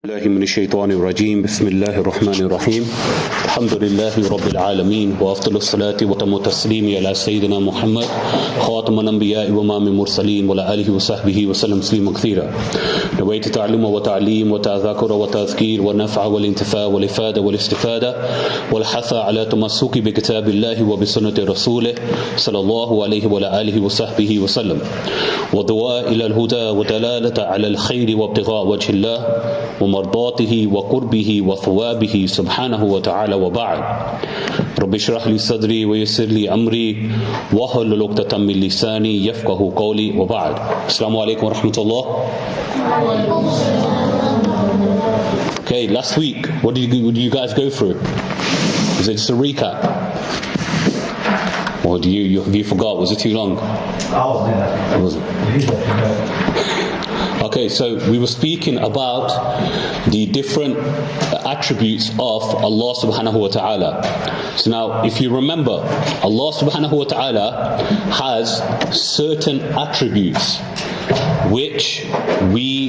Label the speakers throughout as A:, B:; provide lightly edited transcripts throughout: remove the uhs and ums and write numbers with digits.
A: الله من الشيطان الرجيم بسم الله الرحمن الرحيم الحمد لله رب العالمين وأفضل الصلاة وتم التسليم على سيدنا محمد خاتم الأنبياء وإمام المرسلين وعلى آله وصحبه وسلم تسليما كثيرا. نويت تعلم وتعليم وتذاكر وتذكير والنفع والانتفاع والإفادة والاستفادة والحث على تمسك بكتاب الله وبسنة رسوله صلى الله عليه وعلى آله وصحبه وسلم ودعاء إلى الهدى ودلالة على الخير وابتغاء وجه الله ومرضاته وقربه وثوابه سبحانه وتعالى وبعد. رب اشرح لي صدري ويسر لي أمري واحلل عقدة من لساني يفقهوا قولي وبعد. السلام عليكم ورحمة الله. Okay, last week, what did you guys go through? Is it just a recap? Or do you forgot? Was it too long? It wasn't. Okay, so we were speaking about the different attributes of Allah subhanahu wa ta'ala. So now, if you remember, Allah subhanahu wa ta'ala has certain attributes which we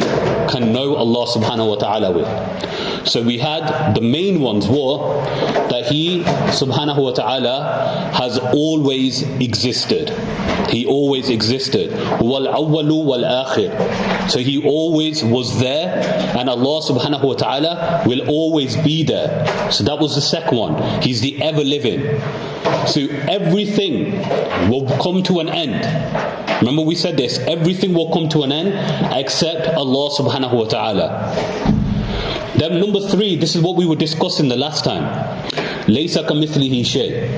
A: can know Allah subhanahu wa ta'ala with. So we had the main ones were that He subhanahu wa ta'ala has always existed. He always existed. Wal awwalu wal akhir. So He always was there, and Allah subhanahu wa ta'ala will always be there. So that was the second one. He's the ever living. So everything will come to an end. Remember we said this, everything will come to an end except Allah subhanahu wa ta'ala. Then number 3, this is what we were discussing the last time. Laysa kamithlihi shay.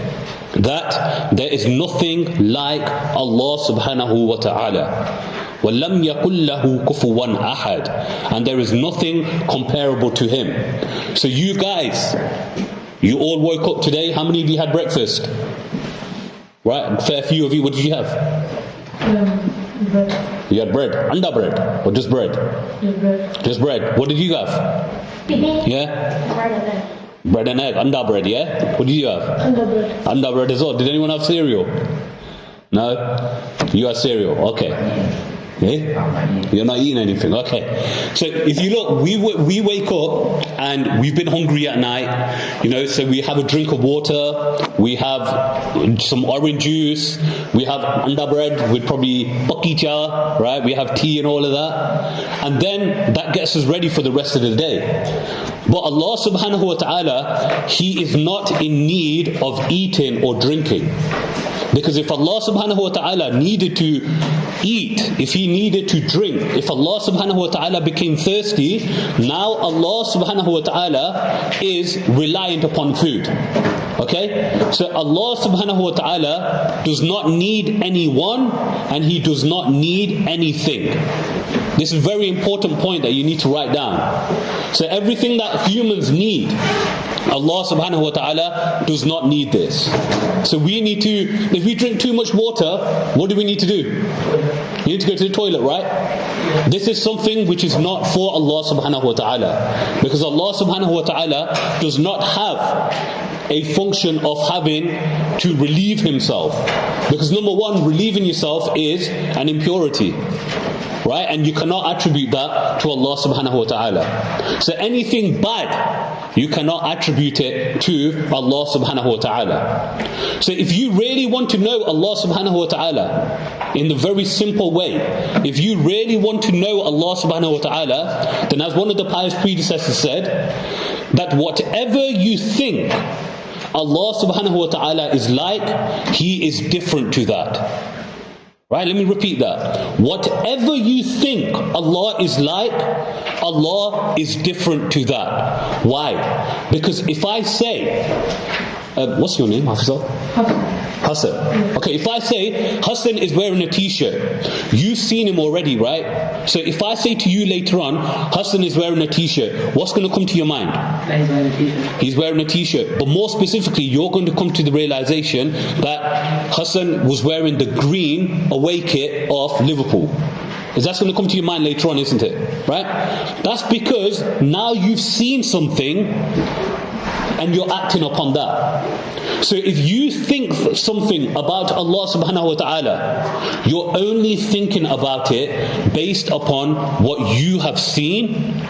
A: That there is nothing like Allah subhanahu wa ta'ala. وَلَمْ يَقُلْ لَهُ كُفُوًا أَحَدٍ. And there is nothing comparable to Him. So you guys, you all woke up today. How many of you had breakfast? Right, a fair few of you. What did you have?
B: Bread.
A: You had bread. Anda bread? Or just bread?
B: Just bread.
A: Just bread. What did you have? Yeah?
B: Bread and egg.
A: Bread and egg. Anda bread, yeah? What did you have?
B: Anda bread.
A: Anda bread as well. Did anyone have cereal? No? You had cereal. Okay. Eh? You're not eating anything. Okay. So if you look, we wake up and we've been hungry at night, so we have a drink of water, we have some orange juice, we have anda bread with probably pakija, right? We have tea and all of that. And then that gets us ready for the rest of the day. But Allah subhanahu wa ta'ala, He is not in need of eating or drinking. Because if Allah subhanahu wa ta'ala needed to eat, if He needed to drink, if Allah subhanahu wa ta'ala became thirsty, now Allah subhanahu wa ta'ala is reliant upon food. Okay? So Allah subhanahu wa ta'ala does not need anyone, and He does not need anything. This is a very important point that you need to write down. So everything that humans need, Allah subhanahu wa ta'ala does not need this. So we need to, if we drink too much water, what do we need to do? You need to go to the toilet, right? This is something which is not for Allah subhanahu wa ta'ala. Because Allah subhanahu wa ta'ala does not have a function of having to relieve Himself. Because number 1, relieving yourself is an impurity. Right? And you cannot attribute that to Allah subhanahu wa ta'ala. So anything bad, you cannot attribute it to Allah subhanahu wa ta'ala. So if you really want to know Allah subhanahu wa ta'ala in the very simple way, if you really want to know Allah subhanahu wa ta'ala, then as one of the pious predecessors said, that whatever you think Allah subhanahu wa ta'ala is like, He is different to that. Right, let me repeat that. Whatever you think Allah is like, Allah is different to that. Why? Because if I say, what's your name, Hafizah? Hassan. Okay, if I say Hassan is wearing a t-shirt, you've seen him already, right? So if I say to you later on, Hassan is wearing a t-shirt, what's going to come to your mind?
B: He's wearing a t-shirt.
A: He's wearing a t-shirt. But more specifically, you're going to come to the realization that Hassan was wearing the green away kit of Liverpool. Is that going to come to your mind later on, isn't it? Right? That's because now you've seen something and you're acting upon that. So if you think something about Allah subhanahu wa ta'ala, you're only thinking about it based upon what you have seen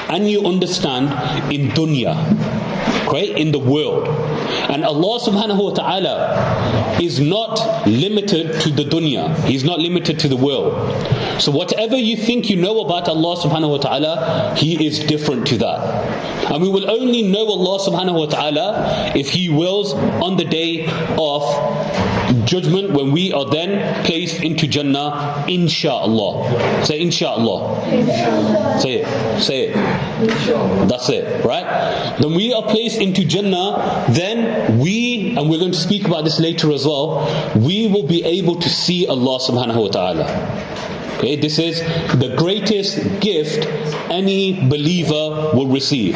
A: and you understand in dunya, okay, in the world. And Allah subhanahu wa ta'ala is not limited to the dunya. He's not limited to the world. So whatever you think you know about Allah subhanahu wa ta'ala, He is different to that. And we will only know Allah subhanahu wa ta'ala if He wills on the day of judgment, when we are then placed into Jannah, insha'Allah. Say insha'Allah. Say it. That's it, right? When we are placed into Jannah, then and we're going to speak about this later as well, we will be able to see Allah subhanahu wa ta'ala. Okay, this is the greatest gift any believer will receive.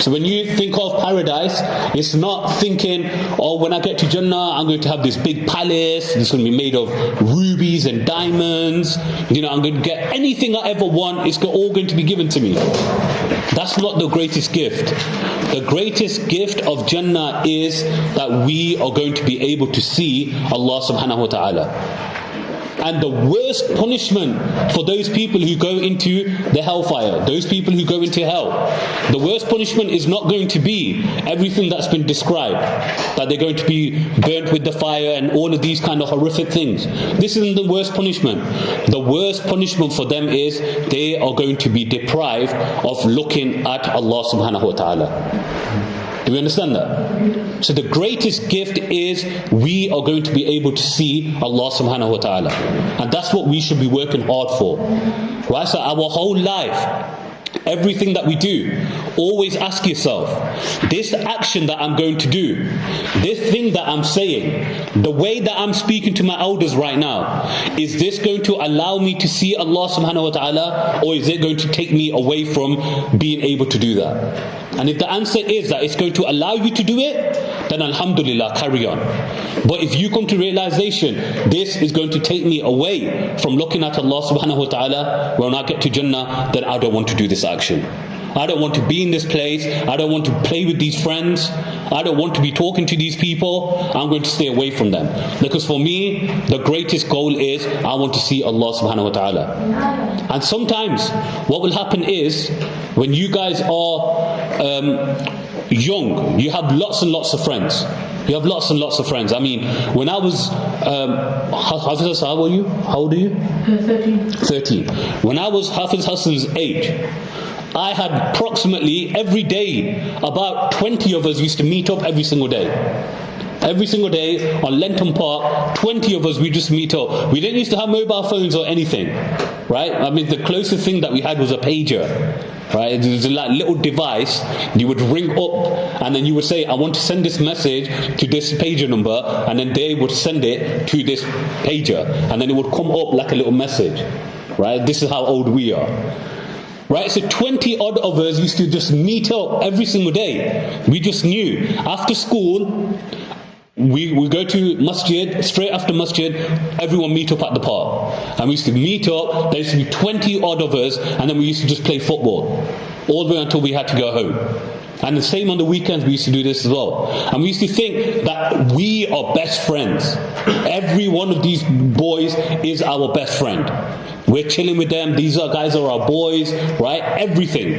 A: So when you think of paradise, it's not thinking, oh, when I get to Jannah, I'm going to have this big palace, it's going to be made of rubies and diamonds, I'm going to get anything I ever want, it's all going to be given to me. That's not the greatest gift. The greatest gift of Jannah is that we are going to be able to see Allah subhanahu wa ta'ala. And the worst punishment for those people who go into the hellfire, those people who go into hell, the worst punishment is not going to be everything that's been described, that they're going to be burnt with the fire and all of these kind of horrific things. This isn't the worst punishment. The worst punishment for them is they are going to be deprived of looking at Allah subhanahu wa ta'ala. Do we understand that? So the greatest gift is we are going to be able to see Allah subhanahu wa ta'ala. And that's what we should be working hard for. Right? So our whole life, everything that we do, always ask yourself, this action that I'm going to do, this thing that I'm saying, the way that I'm speaking to my elders right now, is this going to allow me to see Allah subhanahu wa ta'ala, or is it going to take me away from being able to do that? And if the answer is that it's going to allow you to do it, then alhamdulillah, carry on. But if you come to realization, this is going to take me away from looking at Allah subhanahu wa ta'ala, when I get to Jannah, then I don't want to do this action. I don't want to be in this place. I don't want to play with these friends. I don't want to be talking to these people. I'm going to stay away from them. Because for me, the greatest goal is I want to see Allah subhanahu wa ta'ala. And sometimes what will happen is, when you guys are young, you have lots and lots of friends. You have lots and lots of friends. I mean, when I was, Hafiz, how old are you? How old are you?
B: 13.
A: 13. When I was Hafiz Hassan's age, I had approximately every day, about 20 of us used to meet up every single day. Every single day on Lenton Park, 20 of us, we just meet up. We didn't used to have mobile phones or anything, right? I mean, the closest thing that we had was a pager, right? It was a little device. You would ring up and then you would say, I want to send this message to this pager number, and then they would send it to this pager, and then it would come up like a little message, right? This is how old we are. Right, so 20 odd of us used to just meet up every single day. We just knew. After school, we go to masjid, straight after masjid, everyone meet up at the park. And we used to meet up, there used to be 20 odd of us, and then we used to just play football. All the way until we had to go home. And the same on the weekends, we used to do this as well. And we used to think that we are best friends. Every one of these boys is our best friend. We're chilling with them. These guys are our boys, right? Everything.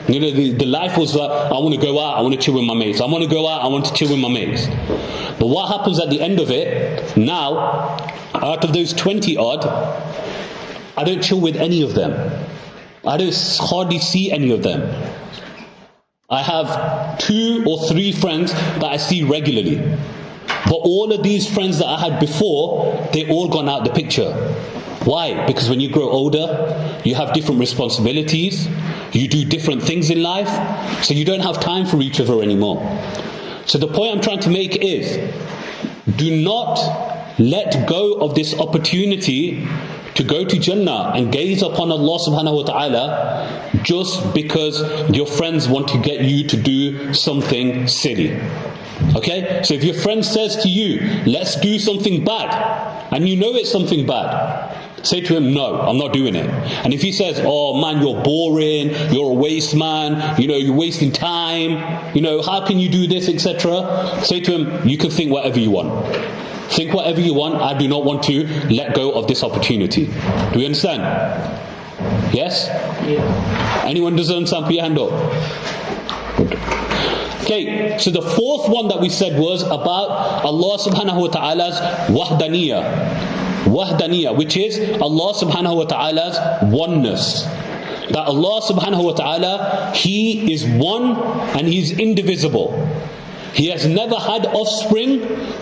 A: The life was like, I want to go out, I want to chill with my mates. I want to go out, I want to chill with my mates. But what happens at the end of it, now, out of those 20 odd, I don't chill with any of them. I don't hardly see any of them. I have 2 or 3 friends that I see regularly. But all of these friends that I had before, they all gone out the picture. Why? Because when you grow older, you have different responsibilities, you do different things in life, so you don't have time for each other anymore. So the point I'm trying to make is, do not let go of this opportunity to go to Jannah and gaze upon Allah subhanahu wa ta'ala just because your friends want to get you to do something silly. Okay? So if your friend says to you, let's do something bad, and you know it's something bad, say to him, no, I'm not doing it. And if he says, oh man, you're boring, you're a waste man, you're wasting time, how can you do this, etc. Say to him, you can think whatever you want. Think whatever you want. I do not want to let go of this opportunity. Do you understand? Yes? Anyone doesn't understand, put your hand up. Good. Okay, so the fourth one that we said was about Allah subhanahu wa ta'ala's wahdaniyah, which is Allah subhanahu wa ta'ala's oneness. That Allah subhanahu wa ta'ala, He is one and He is indivisible. He has never had offspring,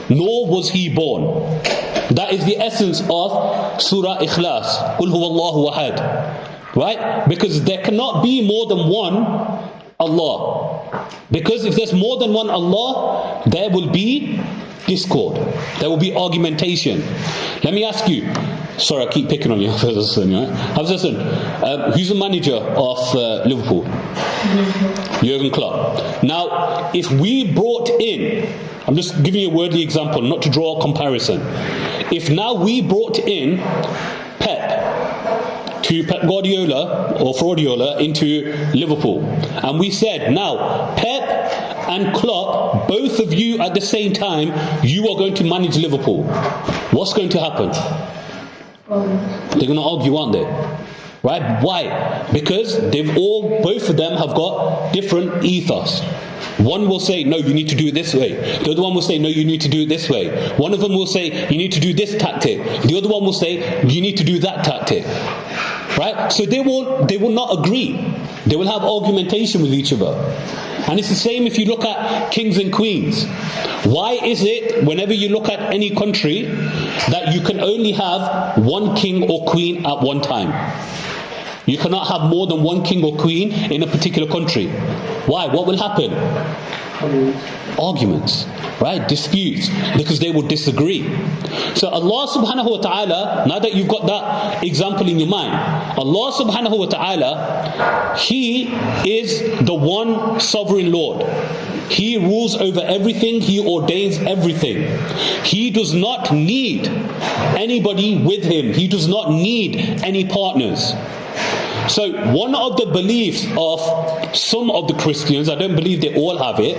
A: nor was He born. That is the essence of Surah Ikhlas, Qul huwallahu ahad. Right? Because there cannot be more than one Allah. Because if there's more than one Allah, there will be discord. There will be argumentation. Let me ask you. Sorry, I keep picking on you. Who's the manager of Liverpool? Jurgen Klopp. Now, if we brought in, I'm just giving you a worldly example, not to draw a comparison. If now we brought in Pep Guardiola or Fraudiola into Liverpool, and we said, now Pep and Klopp, both of you at the same time, you are going to manage Liverpool. What's going to happen? They're going to argue, aren't they? Right? Why? Because both of them have got different ethos. One will say, no, you need to do it this way. The other one will say, no, you need to do it this way. One of them will say, you need to do this tactic. The other one will say, you need to do that tactic. Right? So they will not agree. They will have argumentation with each other. And it's the same if you look at kings and queens. Why is it whenever you look at any country that you can only have one king or queen at one time? You cannot have more than one king or queen in a particular country. Why? What will happen? Arguments, right? Disputes, because they will disagree. So Allah subhanahu wa ta'ala, now that you've got that example in your mind, Allah subhanahu wa ta'ala, He is the one sovereign Lord. He rules over everything. He ordains everything. He does not need anybody with Him. He does not need any partners. So one of the beliefs of some of the Christians, I don't believe they all have it,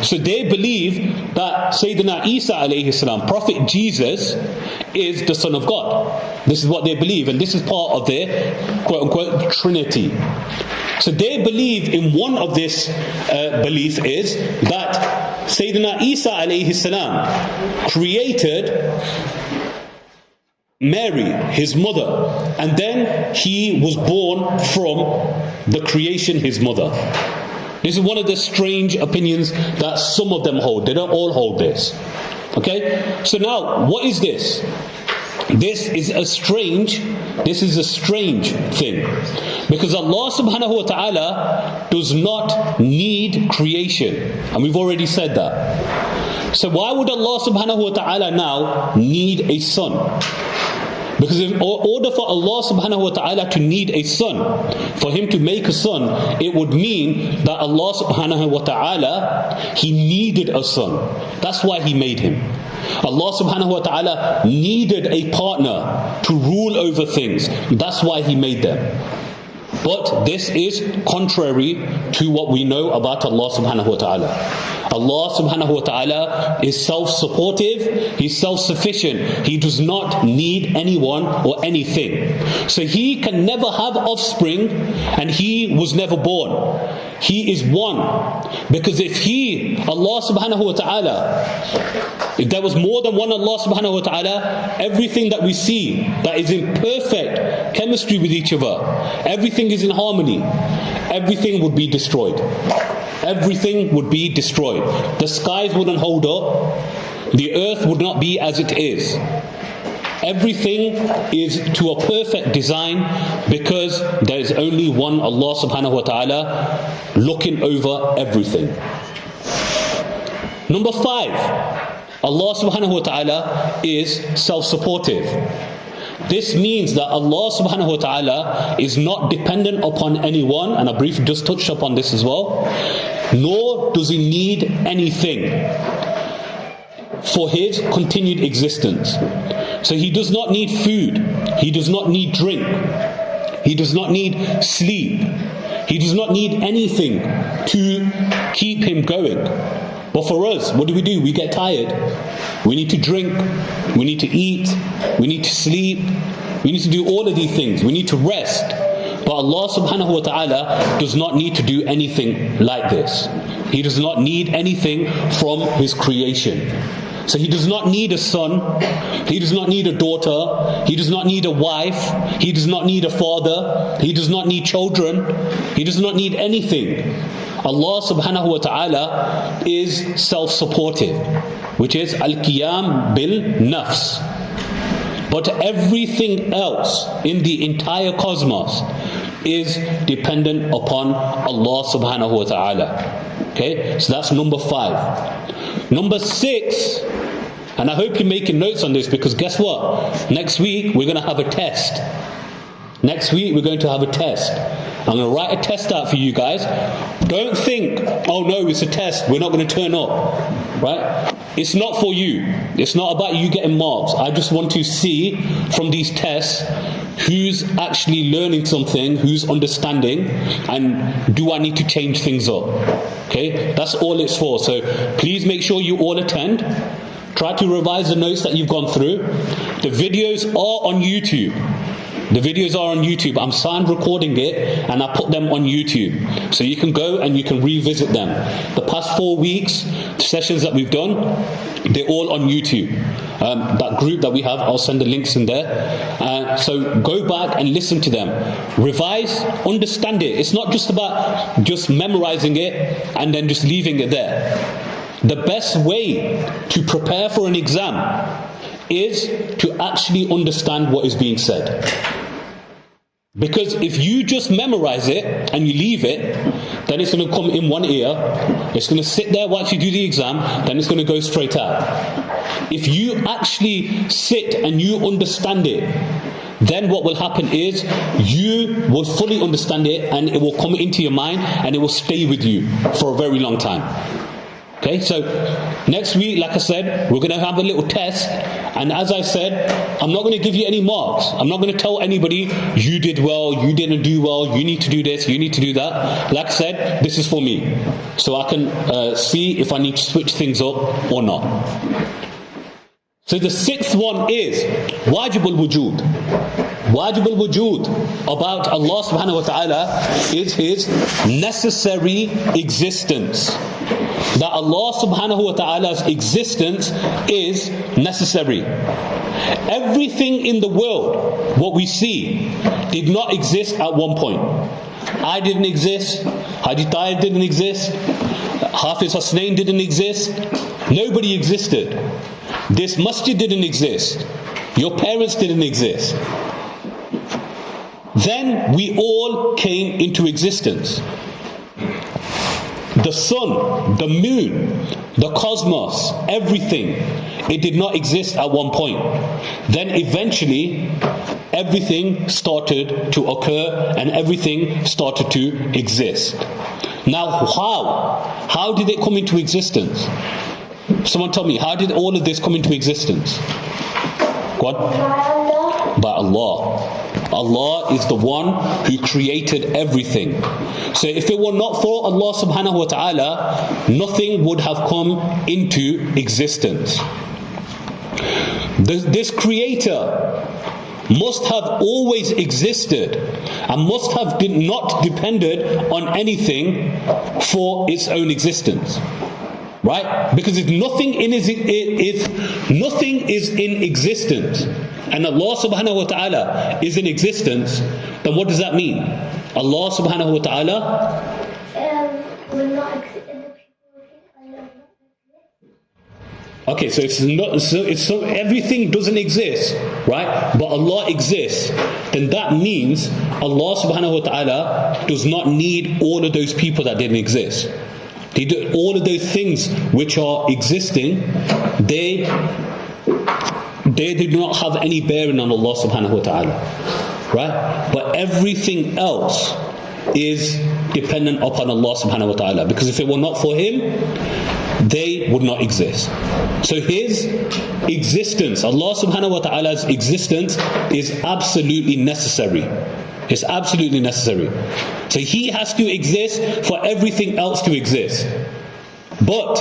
A: so they believe that Sayyidina Isa alayhi salam, Prophet Jesus, is the Son of God. This is what they believe, and this is part of their quote-unquote Trinity. So they believe in one of this belief is that Sayyidina Isa alayhi salam created Mary, his mother, and then he was born from the creation, his mother. This is one of the strange opinions that some of them hold. They don't all hold this. Okay? So now, what is this? This is a strange thing. Because Allah subhanahu wa ta'ala does not need creation. And we've already said that. So why would Allah subhanahu wa ta'ala now need a son? Because in order for Allah subhanahu wa ta'ala to need a son, for Him to make a son, it would mean that Allah subhanahu wa ta'ala, He needed a son. That's why He made him. Allah subhanahu wa ta'ala needed a partner to rule over things. That's why He made them. But this is contrary to what we know about Allah subhanahu wa ta'ala. Allah subhanahu wa ta'ala is self-supportive, He's self-sufficient. He does not need anyone or anything. So He can never have offspring, and He was never born. He is one. Because if Allah subhanahu wa ta'ala, if there was more than one Allah subhanahu wa ta'ala, everything that we see that is in perfect chemistry with each other, everything is in harmony, everything would be destroyed. Everything would be destroyed. The skies wouldn't hold up. The earth would not be as it is. Everything is to a perfect design because there is only one Allah subhanahu wa ta'ala looking over everything. Number 5, Allah subhanahu wa ta'ala is self-supportive. This means that Allah subhanahu wa ta'ala is not dependent upon anyone, and I briefly just touched upon this as well, nor does He need anything for His continued existence. So He does not need food, He does not need drink, He does not need sleep, He does not need anything to keep Him going. But for us, what do? We get tired. We need to drink, we need to eat, we need to sleep, we need to do all of these things. We need to rest. But Allah subhanahu wa ta'ala does not need to do anything like this. He does not need anything from His creation. So He does not need a son, He does not need a daughter, He does not need a wife, He does not need a father, He does not need children, He does not need anything. Allah subhanahu wa ta'ala is self-supportive, which is al-qiyam bil-nafs. But everything else in the entire cosmos is dependent upon Allah subhanahu wa ta'ala. Okay, so that's number 5. Number 6, and I hope you're making notes on this, because guess what? Next week we're going to have a test. Next week we're going to have a test. I'm going to write a test out for you guys. Don't think, oh no, it's a test, we're not going to turn up. Right? It's not for you. It's not about you getting marks. I just want to see from these tests who's actually learning something, who's understanding, and do I need to change things up? Okay, that's all it's for. So please make sure you all attend. Try to revise the notes that you've gone through. The videos are on YouTube. The videos are on YouTube. I'm sound recording it and I put them on YouTube. So you can go and you can revisit them. The past 4 weeks, sessions that we've done, they're all on YouTube. That group that we have, I'll send the links in there. So go back and listen to them. Revise, understand it. It's not just about just memorizing it and then just leaving it there. The best way to prepare for an exam is to actually understand what is being said. Because if you just memorize it and you leave it, then it's going to come in one ear, it's going to sit there whilst you do the exam, then it's going to go straight out. If you actually sit and you understand it, then what will happen is you will fully understand it and it will come into your mind and it will stay with you for a very long time. Okay, so next week, like I said, we're going to have a little test. And as I said, I'm not going to give you any marks. I'm not going to tell anybody, you did well, you didn't do well, you need to do this, you need to do that. Like I said, this is for me. So I can see if I need to switch things up or not. So the 6th one is wajib al-wujud. Wajib al-wujud about Allah subhanahu wa ta'ala is His necessary existence. That Allah subhanahu wa ta'ala's existence is necessary. Everything in the world, what we see, did not exist at one point. I didn't exist, Haji Tahir didn't exist, Hafiz Husnain didn't exist, nobody existed. This masjid didn't exist, your parents didn't exist. Then we all came into existence. The sun, the moon, the cosmos, everything, it did not exist at one point. Then eventually, everything started to occur and everything started to exist. Now, how? How did it come into existence? Someone tell me, how did all of this come into existence? What? By Allah. Allah is the one who created everything. So if it were not for Allah subhanahu wa ta'ala, nothing would have come into existence. This creator must have always existed and must have not depended on anything for its own existence. Right? Because if nothing is in existence, and Allah subhanahu wa ta'ala is in existence, then what does that mean? Allah subhanahu wa ta'ala
B: will not exist.
A: Okay, so it's everything doesn't exist, right? But Allah exists. Then that means Allah subhanahu wa ta'ala does not need all of those people that didn't exist. All of those things which are existing, they do not have any bearing on Allah subhanahu wa ta'ala, right? But everything else is dependent upon Allah subhanahu wa ta'ala, because if it were not for Him, they would not exist. So His existence, Allah subhanahu wa ta'ala's existence, is absolutely necessary. It's absolutely necessary. So He has to exist for everything else to exist. But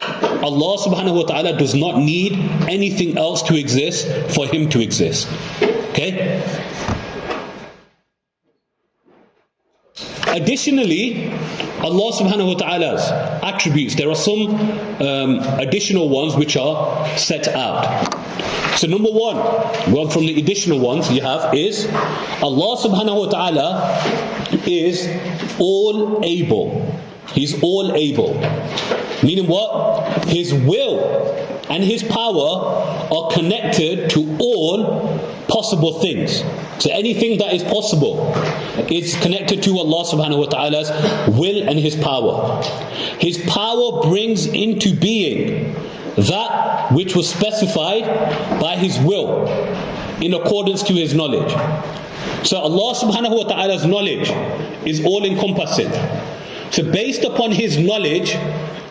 A: Allah subhanahu wa ta'ala does not need anything else to exist for Him to exist. Okay? Additionally, Allah subhanahu wa ta'ala's attributes, there are some additional ones which are set out. So number one from the additional ones you have is Allah subhanahu wa ta'ala is all able. He's all able. Meaning what? His will and His power are connected to all possible things. So anything that is possible is connected to Allah subhanahu wa ta'ala's will and His power. His power brings into being that which was specified by His will in accordance to His knowledge. So Allah subhanahu wa ta'ala's knowledge is all encompassing. So based upon His knowledge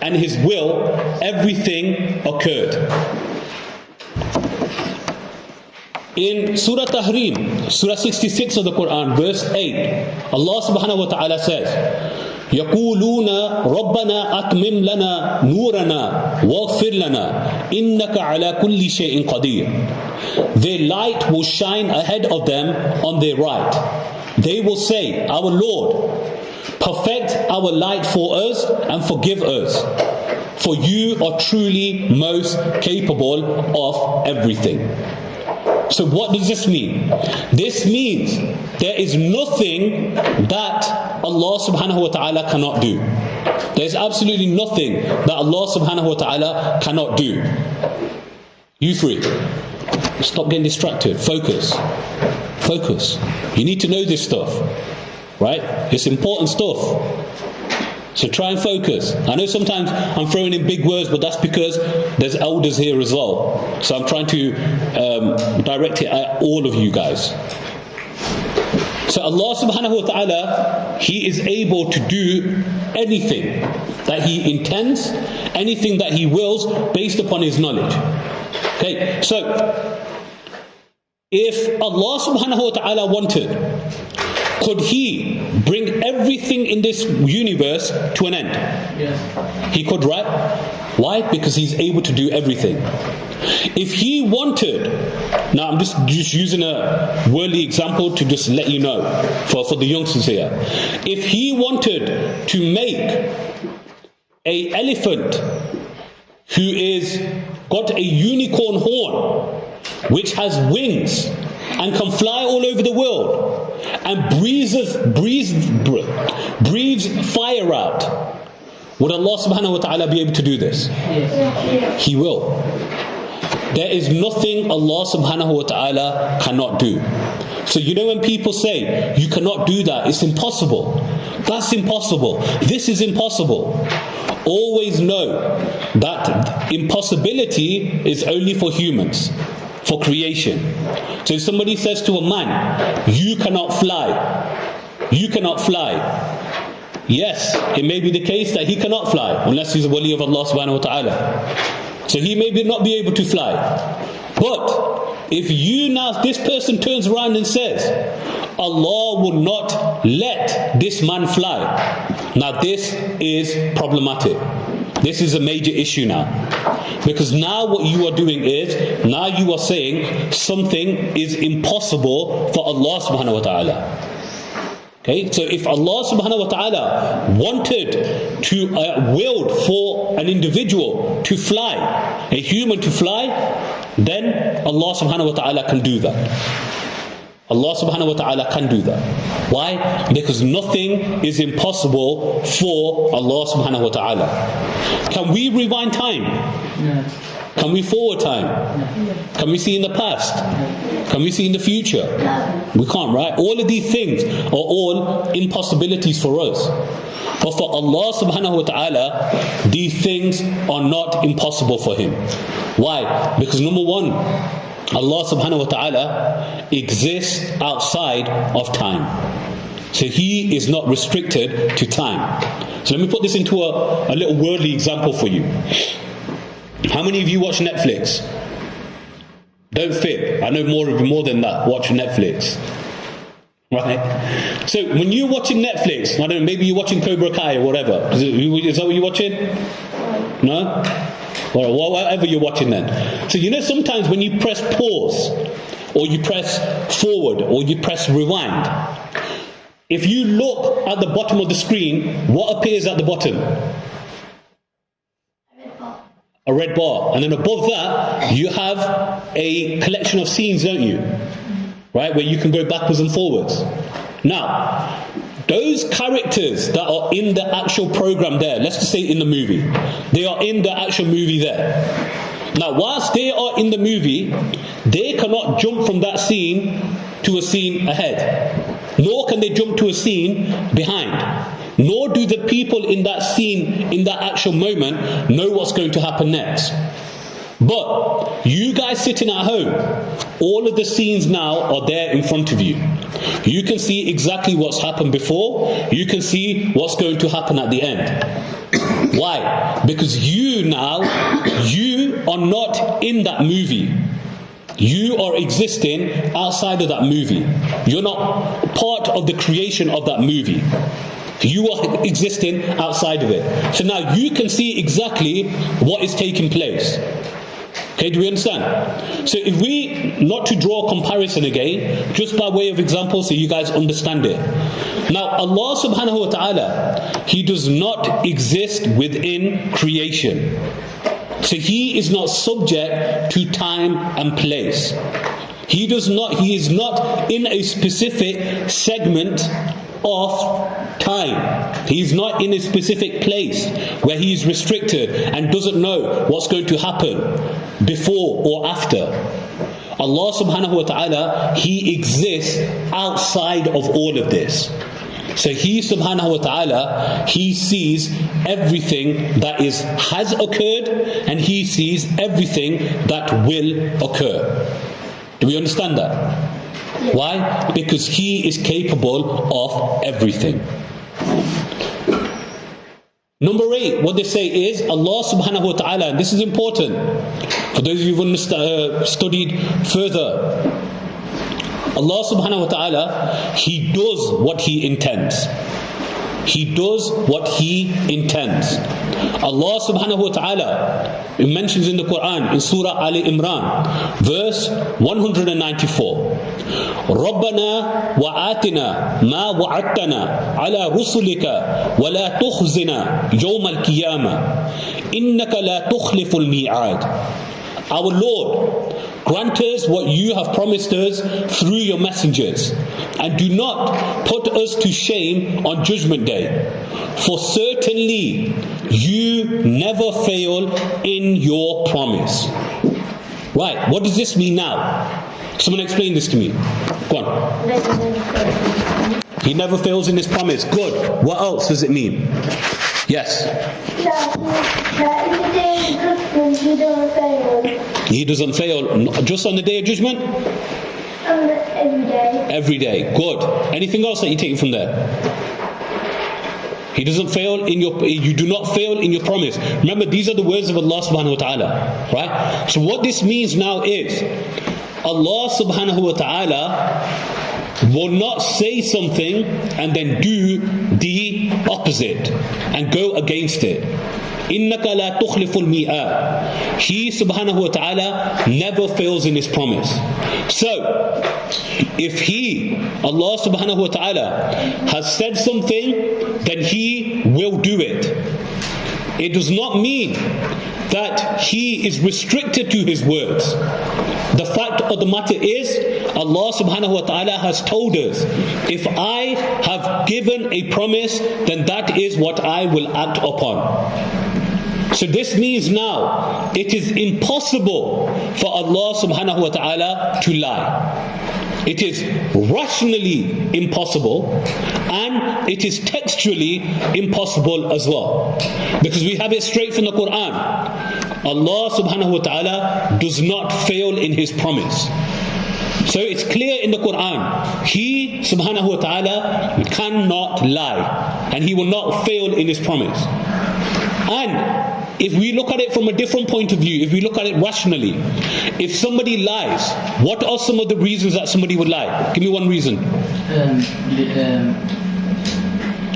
A: and His will, everything occurred. In Surah Tahrim, Surah 66 of the Quran, verse 8, Allah subhanahu wa ta'ala says, يَقُولُونَ رَبَّنَا أَتْمِمْ لَنَا نُورَنَا وَاغْفِرْ لَنَا إِنَّكَ عَلَى كُلِّ شَيْءٍ قَدِيرٌ. Their light will shine ahead of them on their right. They will say, our Lord, perfect our light for us and forgive us, for you are truly most capable of everything. So what does this mean? This means there is nothing that Allah subhanahu wa ta'ala cannot do. There is absolutely nothing that Allah subhanahu wa ta'ala cannot do. You three, stop getting distracted. Focus. Focus. You need to know this stuff. Right? It's important stuff. So try and focus. I know sometimes I'm throwing in big words, but that's because there's elders here as well. So I'm trying to direct it at all of you guys. So Allah subhanahu wa ta'ala, He is able to do anything that He intends, anything that He wills, based upon His knowledge. Okay, so if Allah subhanahu wa ta'ala wanted, could He bring everything in this universe to an end? Yes. He could, right? Why? Because He's able to do everything. If He wanted, now I'm just using a worldly example to just let you know, for the youngsters here. If He wanted to make an elephant who is got a unicorn horn, which has wings and can fly all over the world, and breathes fire out, would Allah subhanahu wa ta'ala be able to do this? Yes. He will. There is nothing Allah subhanahu wa ta'ala cannot do. So you know when people say, you cannot do that, it's impossible. That's impossible. This is impossible. Always know that impossibility is only for humans, for creation. So if somebody says to a man, you cannot fly, you cannot fly. Yes, it may be the case that he cannot fly, unless he's a wali of Allah subhanahu wa ta'ala. So he may not be able to fly. But if you now, this person turns around and says, Allah will not let this man fly. Now this is problematic. This is a major issue now. Because now what you are doing is, now you are saying something is impossible for Allah subhanahu wa ta'ala. Okay, so if Allah subhanahu wa ta'ala wanted to, willed for an individual to fly, a human to fly, then Allah subhanahu wa ta'ala can do that. Allah subhanahu wa ta'ala can do that. Why? Because nothing is impossible for Allah subhanahu wa ta'ala. Can we rewind time? No. Can we forward time? No. Can we see in the past? No. Can we see in the future? No. We can't, right? All of these things are all impossibilities for us. But for Allah subhanahu wa ta'ala, these things are not impossible for Him. Why? Because number one, Allah subhanahu wa ta'ala exists outside of time. So He is not restricted to time. So let me put this into a little worldly example for you. How many of you watch Netflix? Don't fib. I know more than that watch Netflix. Right? So when you're watching Netflix, I don't know, maybe you're watching Cobra Kai or whatever. Is that what you're watching? No? Or whatever you're watching then. So you know sometimes when you press pause, or you press forward, or you press rewind, If you look at the bottom of the screen, what appears at the bottom? A red bar. And then above that, you have a collection of scenes, don't you? Right, where you can go backwards and forwards. Now, those characters that are in the actual program there, let's just say in the movie, they are in the actual movie there. Now, whilst they are in the movie, they cannot jump from that scene to a scene ahead, nor can they jump to a scene behind, nor do the people in that scene, in that actual moment, know what's going to happen next. But you guys sitting at home, all of the scenes now are there in front of you. You can see exactly what's happened before. You can see what's going to happen at the end. Why? Because you are not in that movie. You are existing outside of that movie. You're not part of the creation of that movie. You are existing outside of it. So now you can see exactly what is taking place. Okay, do we understand? So if we, not to draw a comparison again, just by way of example so you guys understand it. Now Allah subhanahu wa ta'ala, He does not exist within creation. So He is not subject to time and place. He is not in a specific segment of time. He's not in a specific place where he is restricted and doesn't know what's going to happen before or after. Allah subhanahu wa ta'ala, He exists outside of all of this. So He subhanahu wa ta'ala, He sees everything that has occurred, and He sees everything that will occur. Do we understand that? Why? Because He is capable of everything. Number 8, what they say is Allah subhanahu wa ta'ala, and this is important for those of you who've studied further. Allah subhanahu wa ta'ala, He does what He intends. He does what He intends. Allah subhanahu wa ta'ala, it mentions in the Qur'an, in Surah Ali Imran, verse 194, رَبَّنَا وَآتِنَا مَا وَعَدْتَنَا عَلَى رُسُلِكَ وَلَا تُخْزِنَا يَوْمَ الْقِيَامَةِ إِنَّكَ لَا تُخْلِفُ الْمِيعَادِ. Our Lord, grant us what you have promised us through your messengers, and do not put us to shame on Judgment Day, for certainly you never fail in your promise. Right, what does this mean now? Someone explain this to me. Go on. He never fails in his promise. Good. What else does it mean? Yes. He doesn't fail just on the Day of Judgment?
B: Every day.
A: Every day. Good. Anything else that you take from there? He doesn't fail in you do not fail in your promise. Remember, these are the words of Allah subhanahu wa ta'ala. Right? So what this means now is Allah subhanahu wa ta'ala will not say something and then do the opposite and go against it. إِنَّكَ لَا تُخْلِفُ الْمِيعَادِ. He subhanahu wa ta'ala never fails in his promise. So, if He, Allah subhanahu wa ta'ala, has said something, then He will do it. It does not mean that He is restricted to His words. The fact of the matter is, Allah subhanahu wa ta'ala has told us, if I have given a promise, then that is what I will act upon. So this means now, it is impossible for Allah subhanahu wa ta'ala to lie. It is rationally impossible, and it is textually impossible as well. Because we have it straight from the Qur'an. Allah subhanahu wa ta'ala does not fail in His promise. So it's clear in the Qur'an, He subhanahu wa ta'ala cannot lie, and He will not fail in His promise. And if we look at it from a different point of view, if we look at it rationally, if somebody lies, what are some of the reasons that somebody would lie? Give me one reason.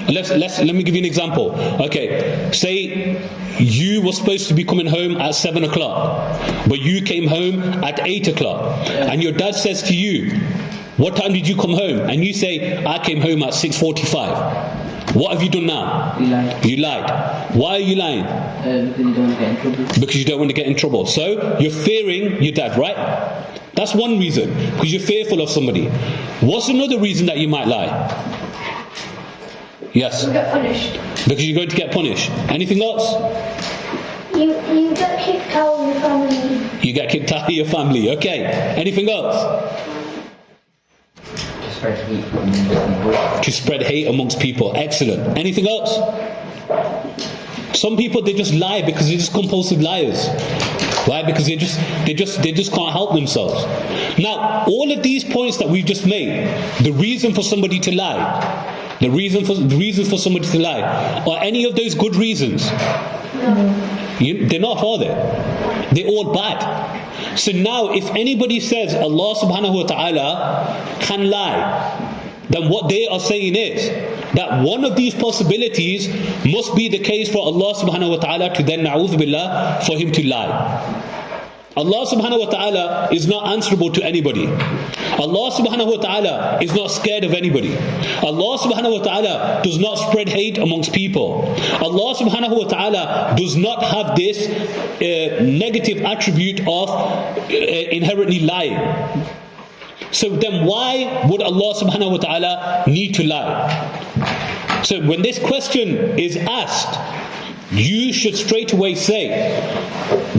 A: Let me give you an example. Okay, say you were supposed to be coming home at 7 o'clock, but you came home at 8 o'clock, and your dad says to you, What time did you come home? And you say, I came home at 6:45. What have you done now? You lied. Why are you lying? Because you don't want to get in trouble. So you're fearing your dad, right? That's one reason. Because you're fearful of somebody. What's another reason that you might lie? Yes.
B: You get punished.
A: Because you're going to get punished. Anything else?
B: You get kicked out of your family.
A: You get kicked out of your family. Okay. Anything else? To spread hate amongst people. Excellent. Anything else? Some people, they just lie because they're just compulsive liars. Why? Because they just can't help themselves. Now, all of these points that we've just made, the reason for somebody to lie, the reasons for somebody to lie, are any of those good reasons? They're not, are they? They're all bad. So now, if anybody says Allah subhanahu wa ta'ala can lie, then what they are saying is that one of these possibilities must be the case for Allah subhanahu wa ta'ala to then, na'udhu billah, for him to lie. Allah subhanahu wa ta'ala is not answerable to anybody. Allah subhanahu wa ta'ala is not scared of anybody. Allah subhanahu wa ta'ala does not spread hate amongst people. Allah subhanahu wa ta'ala does not have this negative attribute of inherently lying. So then why would Allah subhanahu wa ta'ala need to lie? So when this question is asked, you should straight away say,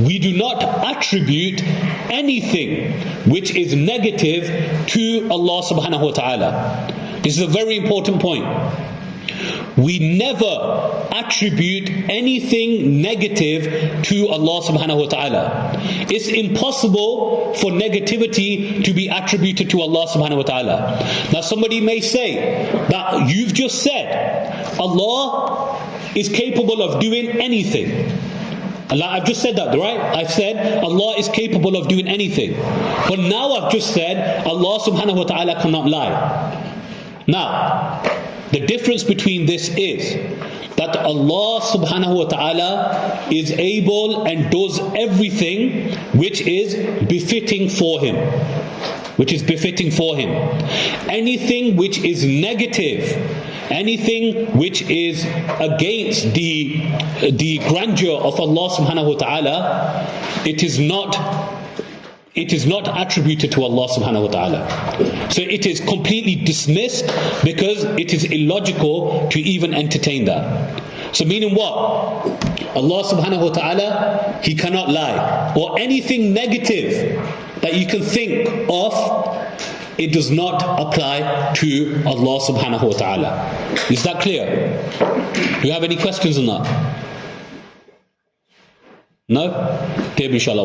A: we do not attribute anything which is negative to Allah subhanahu wa ta'ala. This is a very important point. We never attribute anything negative to Allah subhanahu wa ta'ala. It's impossible for negativity to be attributed to Allah subhanahu wa ta'ala. Now somebody may say that you've just said Allah is capable of doing anything. I've just said that, right? I've said Allah is capable of doing anything. But now I've just said Allah subhanahu wa ta'ala cannot lie. Now, the difference between this is that Allah subhanahu wa ta'ala is able and does everything which is befitting for Him. Which is befitting for Him. Anything which is negative, anything which is against the grandeur of Allah subhanahu wa ta'ala, it is not attributed to Allah subhanahu wa ta'ala. So it is completely dismissed because it is illogical to even entertain that. So meaning what? Allah subhanahu wa ta'ala, He cannot lie. Or anything negative that you can think of, it does not apply to Allah subhanahu wa ta'ala. Is that clear? Do you have any questions on that? No? Okay, inshallah.